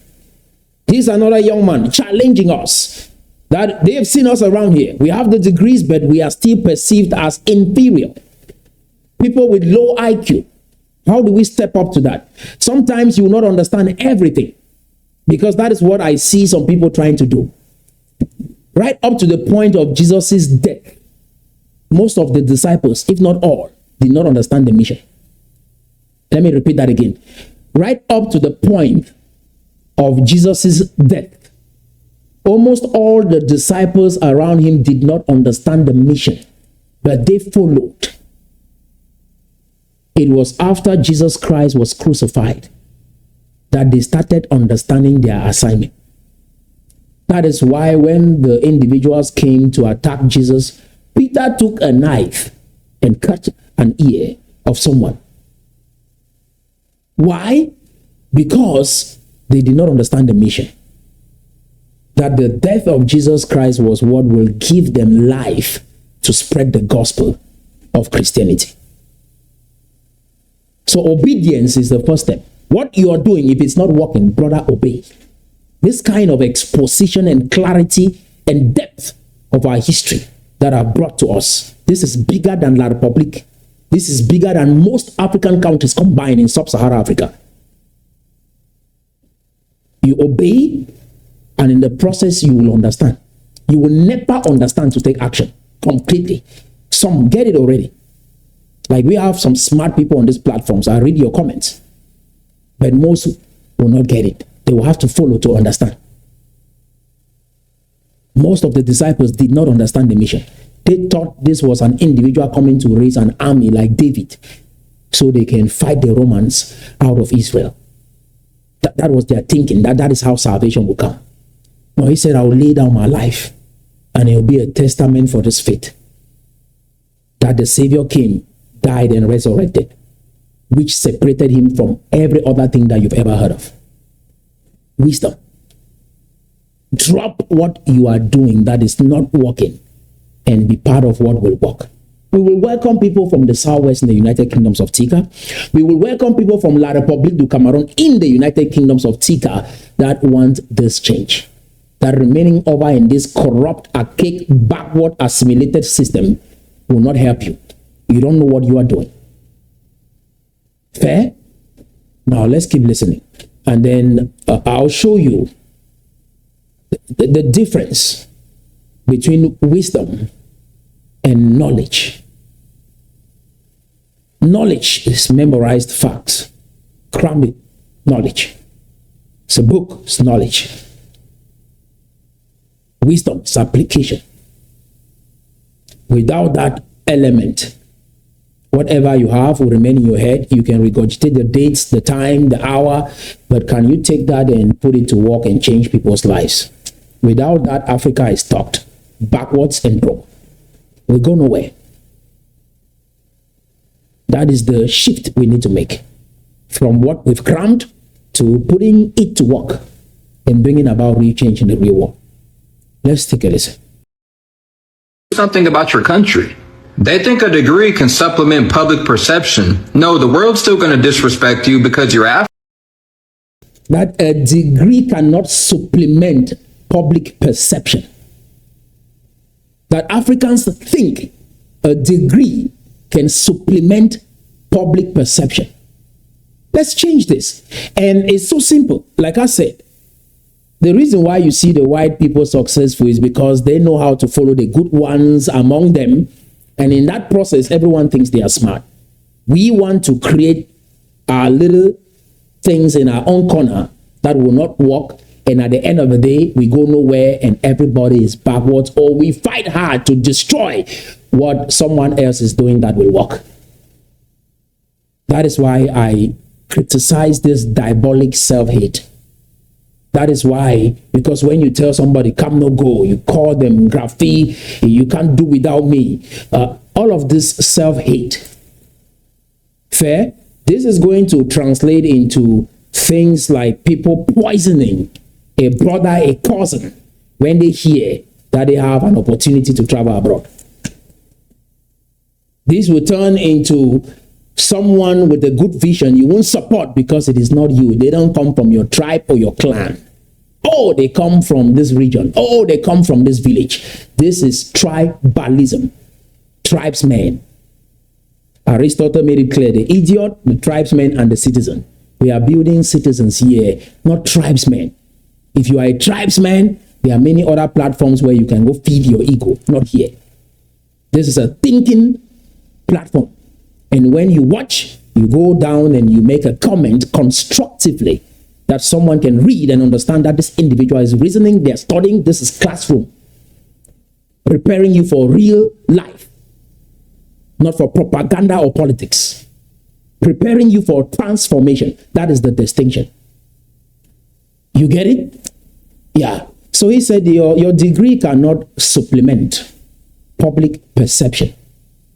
Here's another young man challenging us that they have seen us around here. We have the degrees, but we are still perceived as inferior. People with low IQ. How do we step up to that? Sometimes you will not understand everything, because that is what I see some people trying to do. Right up to the point of Jesus's death, most of the disciples, if not all, did not understand the mission. Let me repeat that again. Right up to the point of Jesus's death, almost all the disciples around him did not understand the mission, but they followed. It was after Jesus Christ was crucified that they started understanding their assignment. That is why when the individuals came to attack Jesus, Peter took a knife and cut an ear of someone. Why? Because they did not understand the mission. That the death of Jesus Christ was what will give them life to spread the gospel of Christianity. So obedience is the first step. What you are doing, if it's not working, brother, obey. This kind of exposition and clarity and depth of our history that are brought to us, this is bigger than La Republic. This is bigger than most African countries combined in sub-Saharan Africa. You obey, and in the process, you will understand. You will never understand to take action completely. Some get it already. Like we have some smart people on these platforms. I read your comments. But most will not get it. They will have to follow to understand. Most of the disciples did not understand the mission. They thought this was an individual coming to raise an army like David so they can fight the Romans out of Israel. That was their thinking. That is how salvation will come. No, he said, I will lay down my life and it will be a testament for this faith. That the Savior came, died and resurrected, which separated him from every other thing that you've ever heard of. Wisdom. Drop what you are doing that is not working and be part of what will work. We will welcome people from the Southwest in the United Kingdoms of Tikar. We will welcome people from La Republique du Cameroon in the United Kingdoms of Tikar that want this change. That remaining over in this corrupt, archaic, backward, assimilated system will not help you. You don't know what you are doing. Fair? Now let's keep listening. And then I'll show you the difference between wisdom and knowledge. Knowledge is memorized facts. Cram it, knowledge. It's a book, it's knowledge. Wisdom is application. Without that element, whatever you have will remain in your head. You can regurgitate the dates, the time, the hour, but can you take that and put it to work and change people's lives? Without that, Africa is stuck backwards and broke. We go nowhere. That is the shift we need to make from what we've crammed to putting it to work and bringing about real change in the real world. Let's take a listen. Something about your country. They think a degree can supplement public perception. No, the world's still going to disrespect you because you're African. That a degree cannot supplement public perception. That Africans think a degree can supplement public perception. Let's change this. And it's so simple. Like I said, the reason why you see the white people successful is because they know how to follow the good ones among them. And in that process, everyone thinks they are smart. We want to create our little things in our own corner that will not work. And at the end of the day, we go nowhere and everybody is backwards, or we fight hard to destroy what someone else is doing that will work. That is why I criticize this diabolic self-hate. That is why, because when you tell somebody, come no go, you call them graffiti, you can't do without me. All of this self-hate. Fair? This is going to translate into things like people poisoning a brother, a cousin, when they hear that they have an opportunity to travel abroad. This will turn into someone with a good vision you won't support because it is not you. They don't come from your tribe or your clan. Oh, they come from this region. Oh, they come from this village. This is tribalism. Tribesmen. Aristotle made it clear. The idiot, the tribesman, and the citizen. We are building citizens here, not tribesmen. If you are a tribesman, there are many other platforms where you can go feed your ego, not here. This is a thinking platform. And when you watch, you go down and you make a comment constructively that someone can read and understand that this individual is reasoning, they're studying, this is classroom. Preparing you for real life, not for propaganda or politics. Preparing you for transformation. That is the distinction. You get it? Yeah. So he said your degree cannot supplement public perception.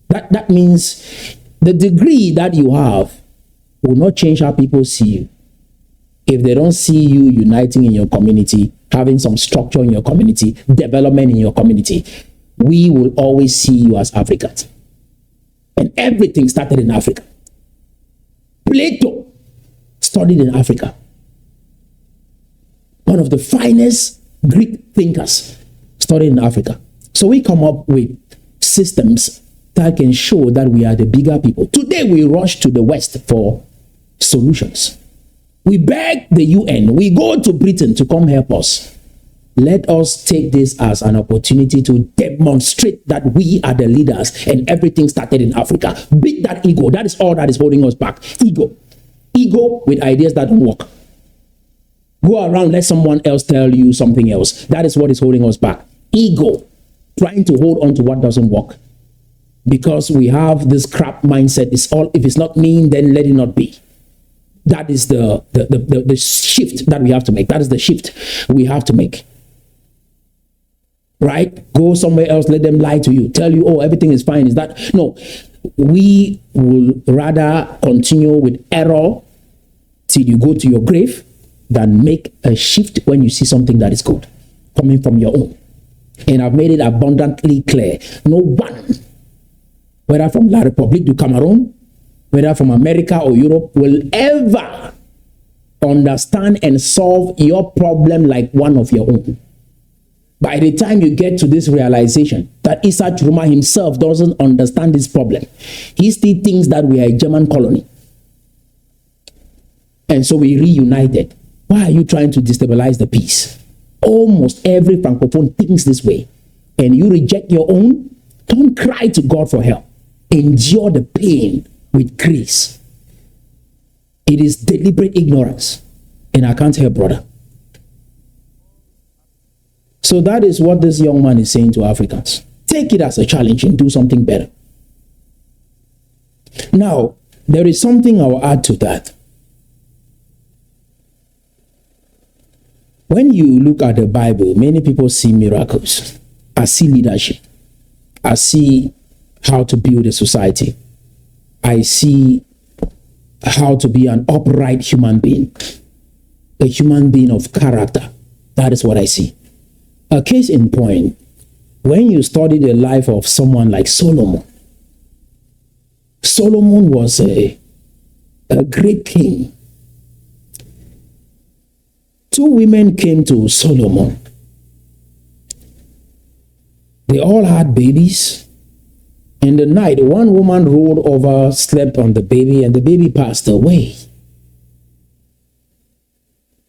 That means the degree that you have will not change how people see you. If they don't see you uniting in your community, having some structure in your community, development in your community, we will always see you as Africans. And everything started in Africa. Plato studied in Africa. One of the finest Greek thinkers studied in Africa. So we come up with systems that can show that we are the bigger people. Today we rush to the West for solutions. We beg the UN. We go to Britain to come help us. Let us take this as an opportunity to demonstrate that we are the leaders and everything started in Africa. Beat that ego. That is all that is holding us back. Ego. Ego with ideas that don't work. Go around, let someone else tell you something else. That is what is holding us back. Ego. Trying to hold on to what doesn't work. Because we have this crap mindset. It's all, if it's not me, then let it not be. That is the shift that we have to make. That is the shift we have to make. Right? Go somewhere else, let them lie to you. Tell you, oh, everything is fine. Is that? No. We will rather continue with error till you go to your grave than make a shift when you see something that is good coming from your own. And I've made it abundantly clear. No one, whether from La République du Cameroon, whether from America or Europe, will ever understand and solve your problem like one of your own. By the time you get to this realization that Issa Churuma himself doesn't understand this problem, he still thinks that we are a German colony. And so we reunited. Why are you trying to destabilize the peace? Almost every Francophone thinks this way. and you reject your own, don't cry to God for help. Endure the pain with grace. It is deliberate ignorance, and I can't help, brother. So that is what this young man is saying to Africans. Take it as a challenge and do something better. Now, there is something I'll add to that. When you look at the Bible, many people see miracles. I see leadership. I see how to build a society. I see how to be an upright human being. A human being of character. That is what I see. A case in point, when you study the life of someone like Solomon, Solomon was a great king. Two women came to Solomon. They all had babies. In the night, one woman rolled over, slept on the baby, and the baby passed away.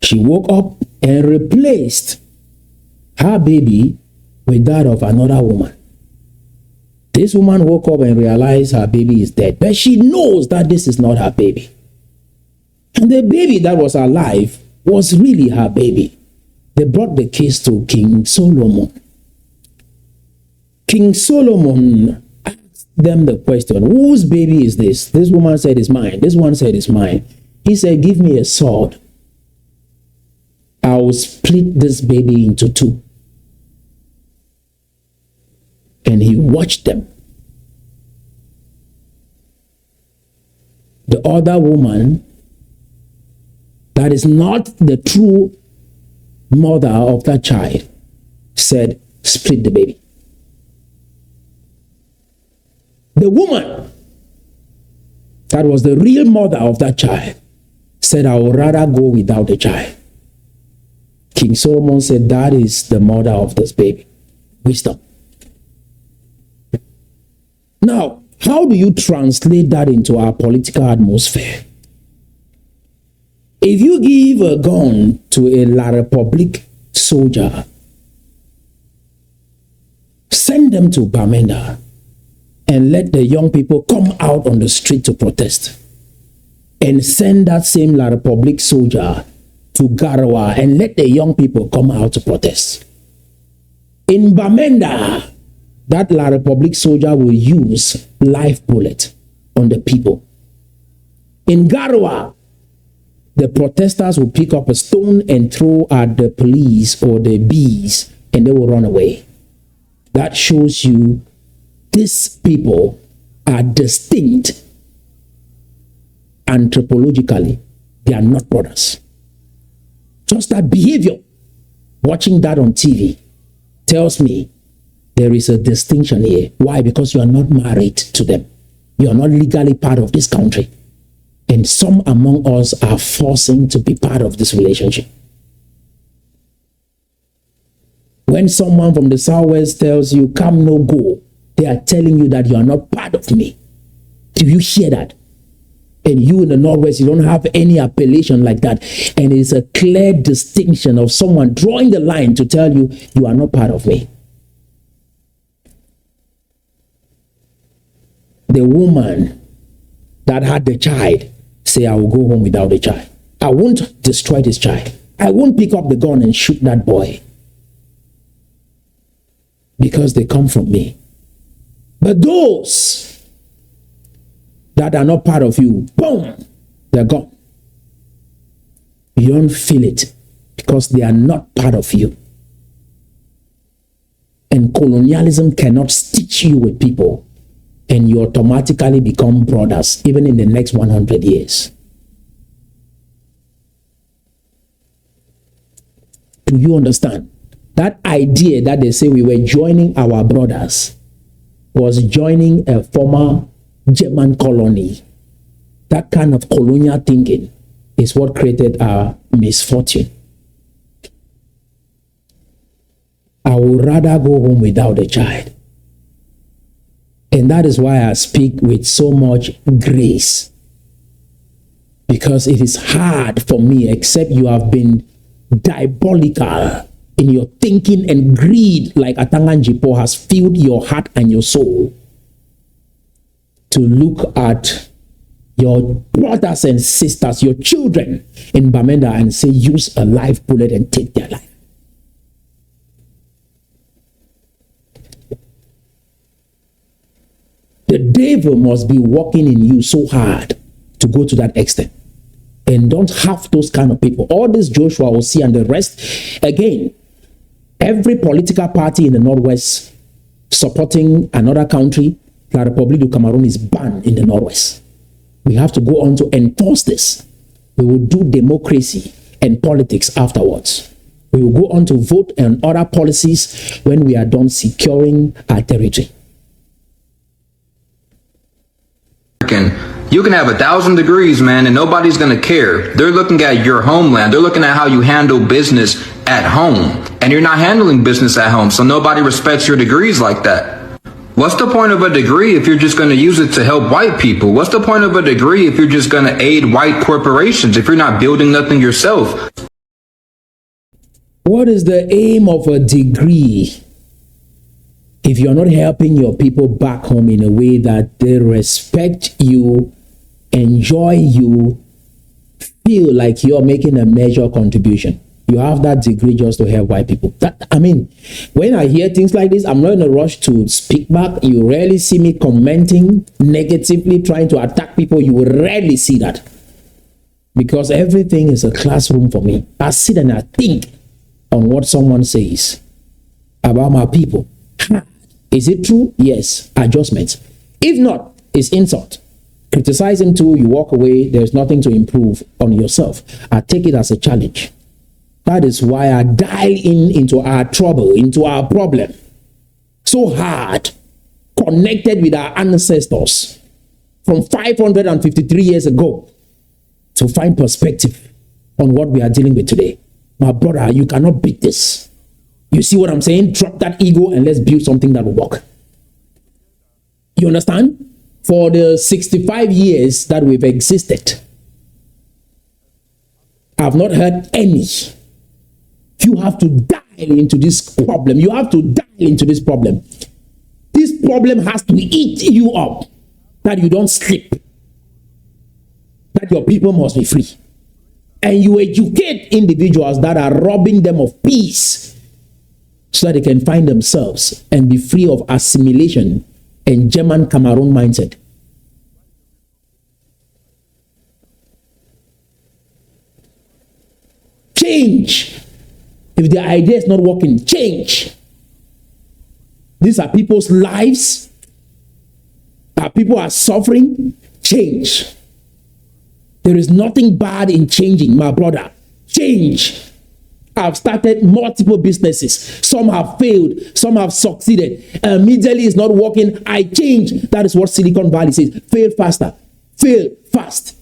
She woke up and replaced her baby with that of another woman. This woman woke up and realized her baby is dead, but she knows that this is not her baby. And the baby that was alive was really her baby. They brought the case to King Solomon. King Solomon asked them the question, whose baby is this? This woman said, it's mine. This one said, it's mine. He said, give me a sword. I will split this baby into two. And he watched them. The other woman, that is not the true mother of that child, said, split the baby. The woman that was the real mother of that child said, I would rather go without the child. King Solomon said, that is the mother of this baby. Wisdom. Now, how do you translate that into our political atmosphere? If you give a gun to a La Republique soldier, send them to Bamenda and let the young people come out on the street to protest, and send that same La Republique soldier to Garawa and let the young people come out to protest. In Bamenda, that La Republique soldier will use live bullet on the people. In Garawa, the protesters will pick up a stone and throw at the police or the bees, and they will run away. That shows you these people are distinct anthropologically. They are not brothers. Just that behavior, watching that on TV, tells me there is a distinction here. Why? Because you are not married to them. You are not legally part of this country. And some among us are forcing to be part of this relationship. When someone from the Southwest tells you, come, no, go, they are telling you that you are not part of me. Do you hear that? And you in the Northwest, you don't have any appellation like that. And it's a clear distinction of someone drawing the line to tell you, you are not part of me. The woman that had the child say, I will go home without the child. I won't destroy this child. I won't pick up the gun and shoot that boy, because they come from me. But those that are not part of you, boom, they're gone. You don't feel it because they are not part of you. And colonialism cannot stitch you with people, and you automatically become brothers, even in the next 100 years. Do you understand? That idea that they say we were joining our brothers was joining a former German colony. That kind of colonial thinking is what created our misfortune. I would rather go home without a child. And that is why I speak with so much grace. Because it is hard for me, except you have been diabolical in your thinking, and greed like Atanganjipo has filled your heart and your soul to look at your brothers and sisters, your children in Bamenda and say, use a live bullet and take their life. The devil must be working in you so hard to go to that extent. And don't have those kind of people. All this Joshua will see and the rest. Again, every political party in the Northwest supporting another country, La République du Cameroon, is banned in the Northwest. We have to go on to enforce this. We will do democracy and politics afterwards. We will go on to vote on other policies when we are done securing our territory. You can have 1,000 degrees, man, and nobody's going to care. They're looking at your homeland. They're looking at how you handle business at home. And you're not handling business at home, so nobody respects your degrees like that. What's the point of a degree if you're just going to use it to help white people? What's the point of a degree if you're just going to aid white corporations, if you're not building nothing yourself? What is the aim of a degree if you're not helping your people back home in a way that they respect you, enjoy you, feel like you're making a major contribution? You have that degree just to help white people. When I hear things like this, I'm not in a rush to speak back. You rarely see me commenting negatively, trying to attack people. You will rarely see that. Because everything is a classroom for me. I sit and I think on what someone says about my people. Is it true? Yes. Adjustments. If not, it's insult. Criticize him too, you walk away. There's nothing to improve on yourself. I take it as a challenge. That is why I dial into our trouble, into our problem so hard, connected with our ancestors from 553 years ago to find perspective on what we are dealing with today. My brother, you cannot beat this. You see what I'm saying? Drop that ego and let's build something that will work. You understand? For the 65 years that we've existed, I've not heard any. You have to dial into this problem. You have to dial into this problem. This problem has to eat you up, that you don't sleep, that your people must be free. And you educate individuals that are robbing them of peace so that they can find themselves and be free of assimilation and German Cameroon mindset. Change. If the idea is not working, change. These are people's lives. Our people are suffering. Change. There is nothing bad in changing, my brother. Change. I've started multiple businesses. Some have failed. Some have succeeded. Immediately it's not working. I change. That is what Silicon Valley says. Fail faster. Fail fast.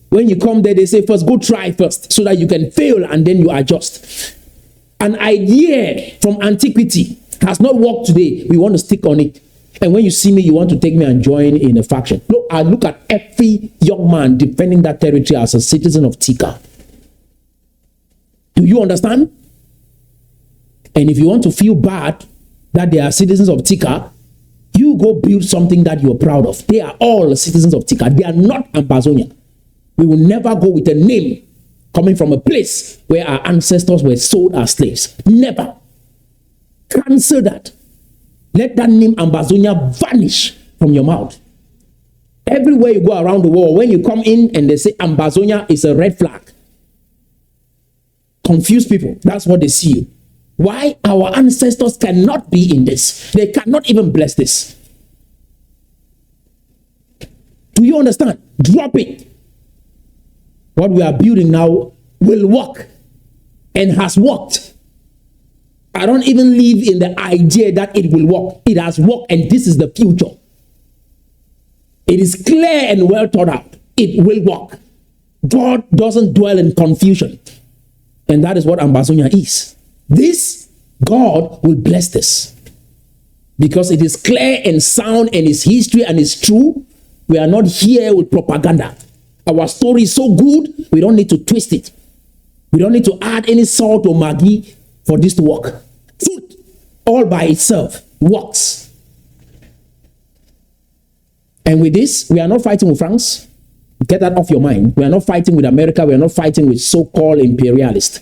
When you come there, they say first, go try first so that you can fail and then you adjust. An idea from antiquity has not worked today. We want to stick on it. And when you see me, you want to take me and join in a faction. Look, I look at every young man defending that territory as a citizen of Tikar. Do you understand? And if you want to feel bad that they are citizens of Tikar, you go build something that you're proud of. They are all citizens of Tikar. They are not Ambazonia. We will never go with a name coming from a place where our ancestors were sold as slaves. Never. Cancel that. Let that name Ambazonia vanish from your mouth. Everywhere you go around the world, when you come in and they say Ambazonia is a red flag, confuse people. That's what they see you. Why? Our ancestors cannot be in this. They cannot even bless this. Do you understand? Drop it. What we are building now will work and has worked. I don't even live in the idea that it will work. It has worked and this is the future. It is clear and well thought out. It will work. God doesn't dwell in confusion. And that is what Ambazonia is. This, God will bless this. Because it is clear and sound and it's history and it's true. We are not here with propaganda. Our story is so good, we don't need to twist it. We don't need to add any salt or maggi for this to work. Food, all by itself, works. And with this, we are not fighting with France. Get that off your mind. We are not fighting with America. We are not fighting with so-called imperialists.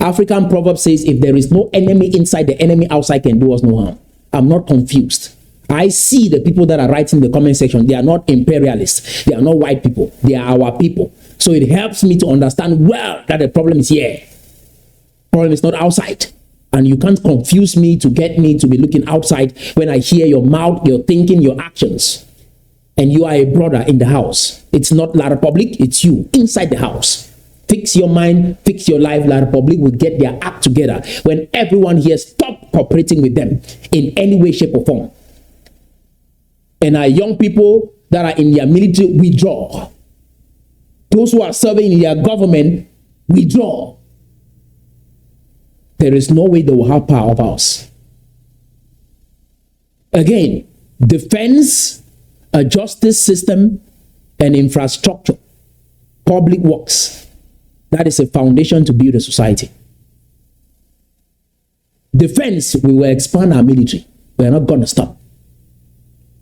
African proverb says, if there is no enemy inside, the enemy outside can do us no harm. I'm not confused. I see the people that are writing in the comment section. They are not imperialists. They are not white people. They are our people. So it helps me to understand well that the problem is here. Problem is not outside. And you can't confuse me to get me to be looking outside when I hear your mouth, your thinking, your actions. And you are a brother in the house. It's not La Republic, it's you inside the house. Fix your mind, fix your life. La Republic will get their act together when everyone here stop cooperating with them in any way, shape, or form. And our young people that are in their military withdraw. Those who are serving in their government withdraw. There is no way they will have power over us. Again, defense, a justice system, and infrastructure, public works. That is a foundation to build a society. Defense, we will expand our military. We are not going to stop.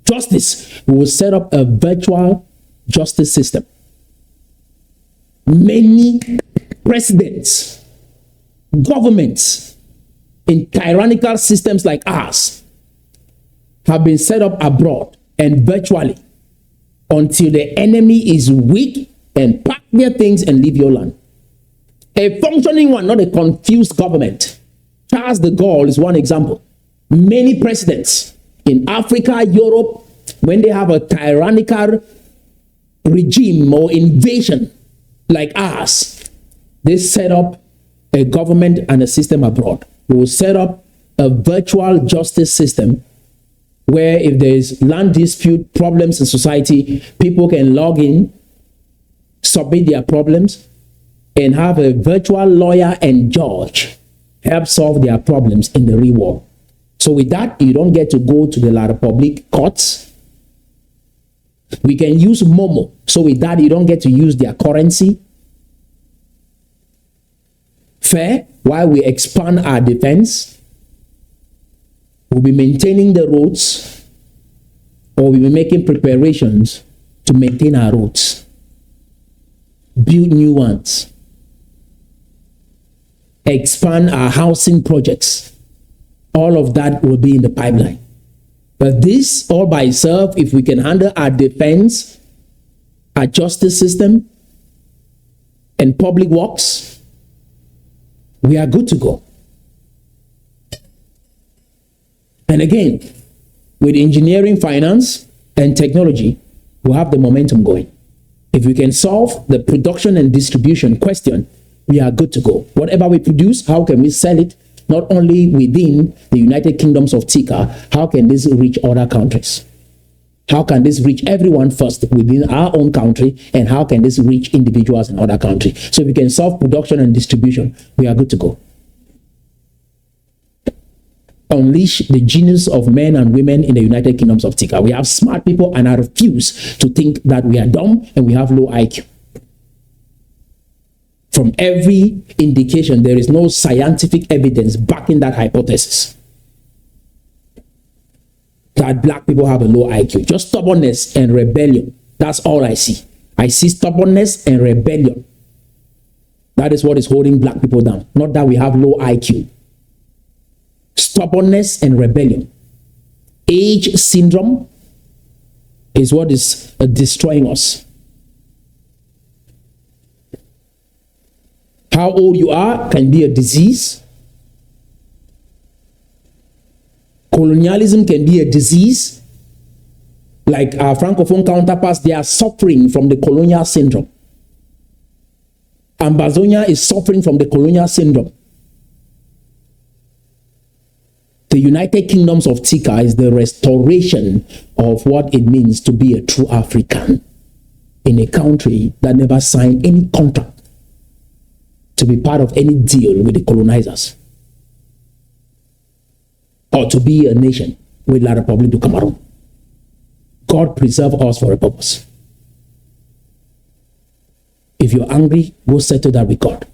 Justice, we will set up a virtual justice system. Many presidents, governments in tyrannical systems like ours have been set up abroad and virtually until the enemy is weak and pack their things and leave your land. A functioning one, not a confused government. Charles de Gaulle is one example. Many presidents in Africa, Europe, when they have a tyrannical regime or invasion like ours, they set up a government and a system abroad. We will set up a virtual justice system where if there is land dispute problems in society, people can log in, submit their problems, and have a virtual lawyer and judge help solve their problems in the real world. So with that, you don't get to go to the La Republic courts. We can use Momo. So with that, you don't get to use their currency. Fair, while we expand our defense, we'll be maintaining the roads, or we'll be making preparations to maintain our roads. Build new ones. Expand our housing projects. All of that will be in the pipeline. But this all by itself, if we can handle our defense, our justice system, and public works, we are good to go. And again, with engineering, finance, and technology, we'll have the momentum going. If we can solve the production and distribution question, we are good to go. Whatever we produce, how can we sell it? Not only within the United Kingdoms of Tikar, how can this reach other countries? How can this reach everyone first within our own country? And how can this reach individuals in other countries? So if we can solve production and distribution, we are good to go. Unleash the genius of men and women in the United Kingdoms of Tikar. We have smart people, and I refuse to think that we are dumb and we have low IQ. From every indication, there is no scientific evidence backing that hypothesis that black people have a low IQ. Just stubbornness and rebellion. That's all I see. I see stubbornness and rebellion. That is what is holding black people down. Not that we have low IQ. Stubbornness and rebellion. Age syndrome is what is destroying us. How old you are can be a disease. Colonialism can be a disease. Like our Francophone counterparts, they are suffering from the colonial syndrome. Ambazonia is suffering from the colonial syndrome. The United Kingdoms of Tikar is the restoration of what it means to be a true African in a country that never signed any contract to be part of any deal with the colonizers, or to be a nation with La Republic du Cameroon. God preserve us for a purpose. If you're angry, go settle that with God.